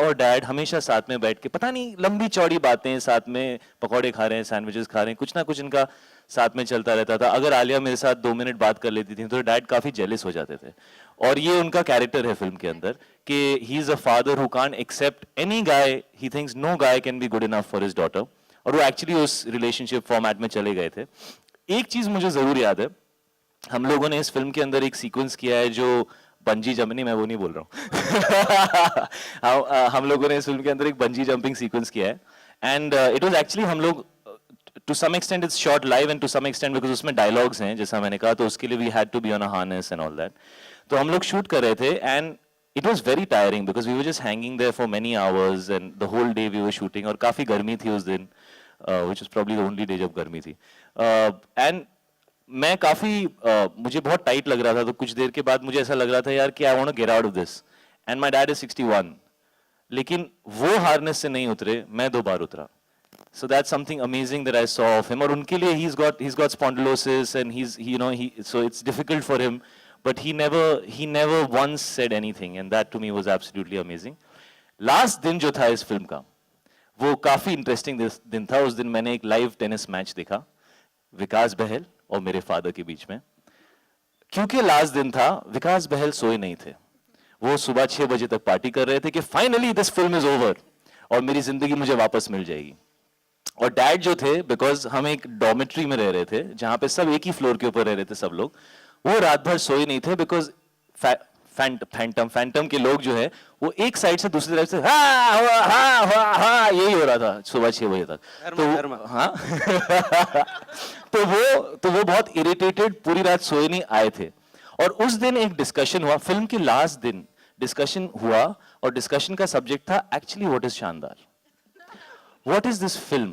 और डैड हमेशा साथ में बैठ के, पता नहीं लंबी चौड़ी बातें, साथ में पकौड़े खा रहे हैं, सैंडविचेस खा रहे हैं, कुछ ना कुछ इनका साथ में चलता रहता था। अगर आलिया मेरे साथ 2 मिनट बात कर लेती थी तो डैड काफी जेलस हो जाते थे। और ये उनका कैरेक्टर है फिल्म के अंदर कि he is a father who can't accept any guy, he thinks no guy can be good enough for his daughter. और वो एक्चुअली उस रिलेशनशिप फॉर्मेट में चले गए थे। एक चीज मुझे जरूर याद है, हम लोगों ने इस फिल्म के अंदर एक सीक्वेंस किया है जो बंजी जंपिंग, मैं वो नहीं बोल रहा हूँ हम लोगों ने इस फिल्म के अंदर एक बंजी जंपिंग सीक्वेंस किया है एंड इट वाज एक्चुअली, हम लोग to some extent it's shot live and to some extent because उसमें डायलॉग्स हैं जैसा मैंने कहा, तो उसके लिए we had to be on a harness and all that. तो हम लोग शूट कर रहे थे and it was very tiring because we were just hanging there for many hours and the whole day we were shooting, और काफी गर्मी थी उस दिन, which was probably the only day जब गर्मी थी। एंड मैं काफी मुझे बहुत टाइट लग रहा था, तो कुछ देर के बाद मुझे ऐसा लग रहा था यार कि I want to get out of this, and my dad is 61, लेकिन वो हार्नेस से नहीं उतरे, मैं 2 बार उतरा। So that's something amazing that I saw of him. और उनके लिए he's got spondylosis and so it's difficult for him, but he never once said anything, and that to me was absolutely amazing. Last दिन जो था इस film का, वो काफी इंटरेस्टिंग दिन था। उस दिन मैंने एक लाइव टेनिस मैच देखा विकास बहल और मेरे फादर के बीच में। क्योंकि लास्ट दिन था, विकास बहल सोए नहीं थे, वो सुबह 6 बजे तक पार्टी कर रहे थे कि finally this film is over और मेरी जिंदगी मुझे वापस मिल जाएगी। और डैड जो थे, बिकॉज हम एक डॉर्मेट्री में रह रहे थे जहां पे सब एक ही फ्लोर के ऊपर रह रहे थे सब लोग, वो रात भर सोए नहीं थे बिकॉज फैंटम के लोग जो है वो एक साइड से दूसरी तरफ से हा यही हो रहा था सुबह 6 बजे तक। तो हाँ तो वो बहुत इरिटेटेड, पूरी रात सोए नहीं, आए थे। और उस दिन एक डिस्कशन हुआ, फिल्म के लास्ट दिन डिस्कशन हुआ, और डिस्कशन का सब्जेक्ट था एक्चुअली व्हाट इज शानदार, what is this film,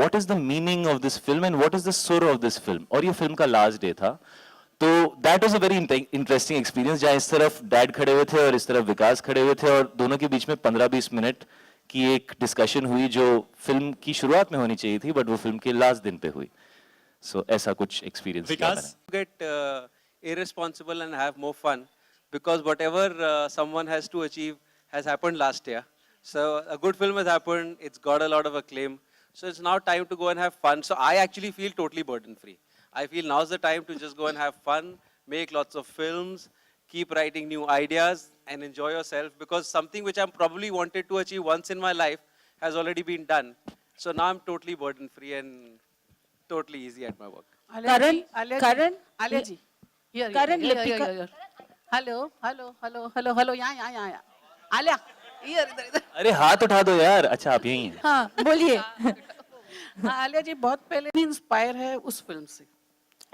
what is the meaning of this film and what is the soul of this film। और ये फिल्म का लास्ट डे था, तो that was a very interesting experience, जहाँ इस तरफ dad खड़े हुए थे और इस तरफ विकास खड़े हुए थे, और दोनों के बीच में 15-20 मिनट की एक डिस्कशन हुई जो फिल्म की शुरुआत में होनी चाहिए थी, बट वो फिल्म के लास्ट दिन पे हुई। So ऐसा कुछ एक्सपीरियंस किया मैंने। Get irresponsible and have more fun because whatever someone has to achieve has happened last year. So a good film has happened, it's got a lot of acclaim. So it's now time to go and have fun. So I actually feel totally burden free. I feel now's the time to just go and have fun, make lots of films, keep writing new ideas and enjoy yourself, because something which I'm probably wanted to achieve once in my life has already been done. So now I'm totally burden free and totally easy at my work. Karan, Alia ji. Here, Karan, here, Lipika. here. Hello, यहाँ. Alia, here, इधर. अरे हाथ उठा दो यार, अच्छा आप यही हैं। हाँ बोलिए। आलिया जी बहुत पहले इंस्पायर है उस फिल्म से।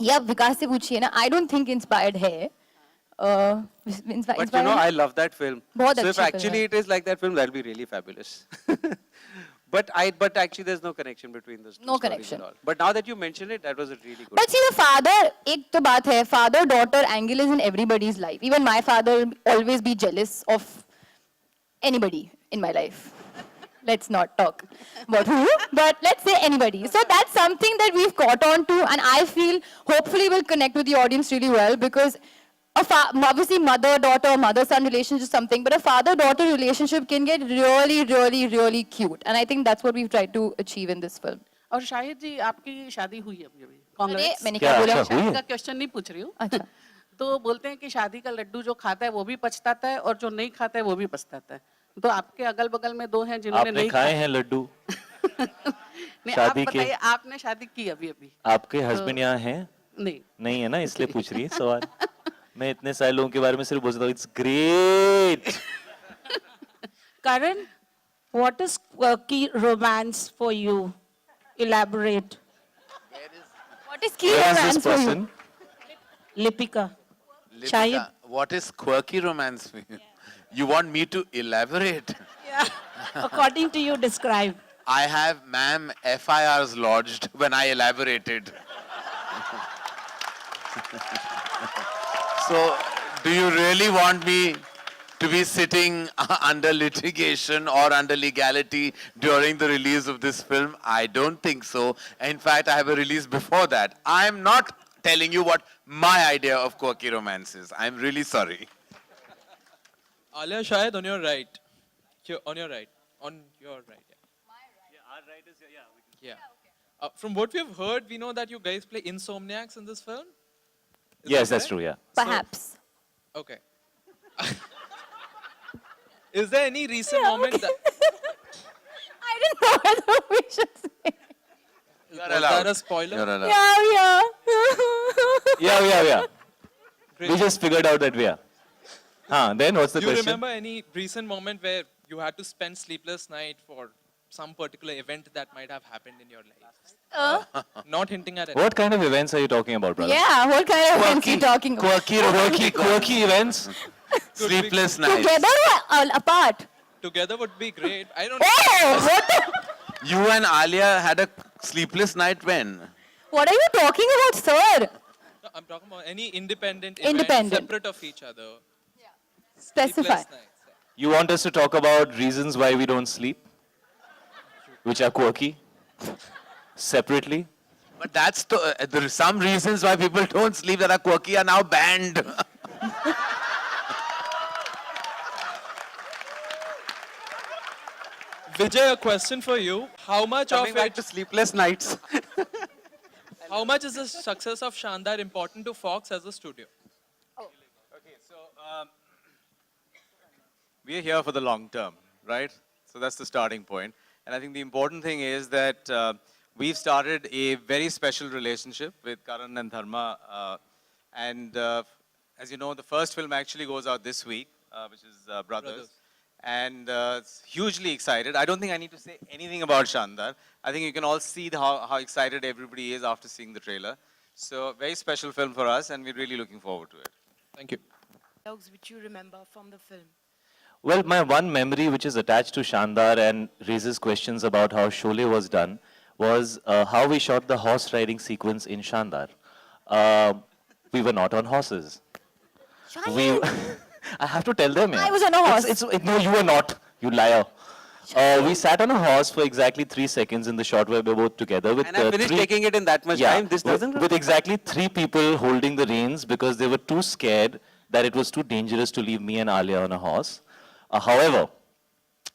या विकास से पूछिए ना, आई डोंट थिंक इंस्पायर्ड है। But you know, I love that film. बहुत So if अच्छी actually it is like that film, that'll be really fabulous. But actually there's no connection between those two No stories connection. at all. But now that you mention it, that was a really good. But see the father, एक तो बात है, father daughter angle is in everybody's life. Even my father always be jealous of anybody in my life. Let's not talk about who, but let's say anybody. So that's something that we've caught on to, and I feel hopefully will connect with the audience really well, because obviously mother-daughter, mother-son relationship is something, but a father-daughter relationship can get really, really, really cute. And I think that's what we've tried to achieve in this film. और शाहिद जी आपकी शादी हुई अभी अभी। अरे कांग्रेस। मैंने क्या बोला? अच्छा, हुई शादी है? का क्वेश्चन नहीं पूछ रही हूँ। अच्छा। तो बोलते हैं कि शादी का लड्डू जो खाता है वो भी पछताता है और जो नहीं खाता है वो भी पछताता है। तो आपके अगल बगल में 2 हैं जिन्होंने आपने नहीं खाए हैं लड्डू? नहीं, आप शादी के? बताइए, आपने शादी की अभी अभी? आपके हस्बैंड यहाँ हैं? नहीं। नहीं है ना, इसलिए पूछ रही है सवाल। मैं इतने सारे लोगों के बारे में सिर्फ बोल सकता हूँ it's great. Karan, what is quirky romance for you? Elaborate. What is key Where is romance this for you? person? Lipika. Lipika, Shahid. what is quirky romance for you? You want me to elaborate? Yeah. According to you, describe. I have, ma'am, FIRs lodged when I elaborated. So, do you really want me to be sitting under litigation or under legality during the release of this film? I don't think so. In fact, I have a release before that. I'm not telling you what my idea of quirky romance is. I'm really sorry. Alia, Shahid, on your right. On your right. On your right. Yeah. My right. Yeah, our right is yeah. From what we've heard, we know that you guys play insomniacs in this film. Is Yes, that that's correct? true, yeah. Perhaps. Okay. Is there any recent moment that I didn't know whether we should say. You're was allowed. that a spoiler? You're allowed. Yeah. Great. We just figured out that we are. Then what's the Do you question? remember any recent moment where you had to spend sleepless night for some particular event that might have happened in your life? Not hinting at it. What kind of events are you talking about, brother? Yeah, what kind of events are you talking about? Quirky events? Sleepless nights. Together or apart? Together would be great. I don't Oh, what the? You and Alia had a sleepless night when? What are you talking about, sir? No, I'm talking about any independent Independent. event separate of each other. Specify. Sleepless nights. You want us to talk about reasons why we don't sleep? Which are quirky? Separately? But that's there are some reasons why people don't sleep that are quirky are now banned. Vijay, a question for you. How much Coming of back it, to sleepless nights. how much is the success of Shandar important to Fox as a studio? Okay, so we are here for the long term, right? So that's the starting point. And I think the important thing is that we've started a very special relationship with Karan and Dharma. As you know, the first film actually goes out this week, which is Brothers. And it's hugely excited. I don't think I need to say anything about Shandar. I think you can all see how excited everybody is after seeing the trailer. So very special film for us, and we're really looking forward to it. Thank you. Dialogues which you remember from the film? Well, my one memory which is attached to Shandar and raises questions about how Sholay was done was how we shot the horse riding sequence in Shandar. We were not on horses. We, I have to tell them. I was on a horse. No, you were not. You liar. We sat on a horse for exactly 3 seconds in the shot where we were both together with And I finished taking it in that much time. This doesn't with exactly 3 people holding the reins because they were too scared that it was too dangerous to leave me and Alia on a horse. However,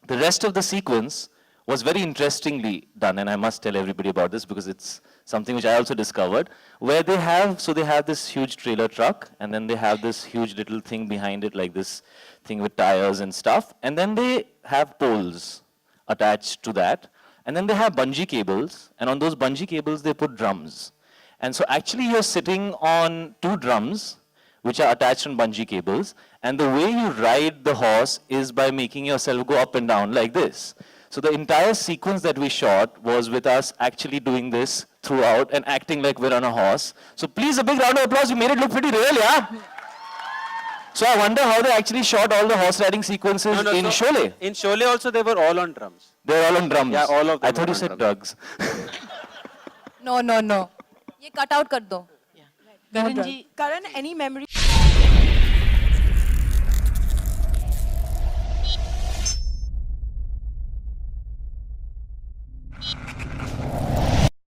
the rest of the sequence was very interestingly done, and I must tell everybody about this because it's something which I also discovered, where they have this huge trailer truck, and then they have this huge little thing behind it, like this thing with tires and stuff, and then they have poles attached to that, and then they have bungee cables, and on those bungee cables they put drums. And so actually you're sitting on 2 drums, which are attached on bungee cables, and the way you ride the horse is by making yourself go up and down like this. So the entire sequence that we shot was with us actually doing this throughout and acting like we're on a horse. So please, a big round of applause. You made it look pretty real, yeah? So I wonder how they actually shot all the horse riding sequences in Sholay. In Sholay also, they were all on drums. They're all on drums. Yeah, all of them I thought are you on said drums. drugs. No. ये cut out कर दो. Karan, any memory?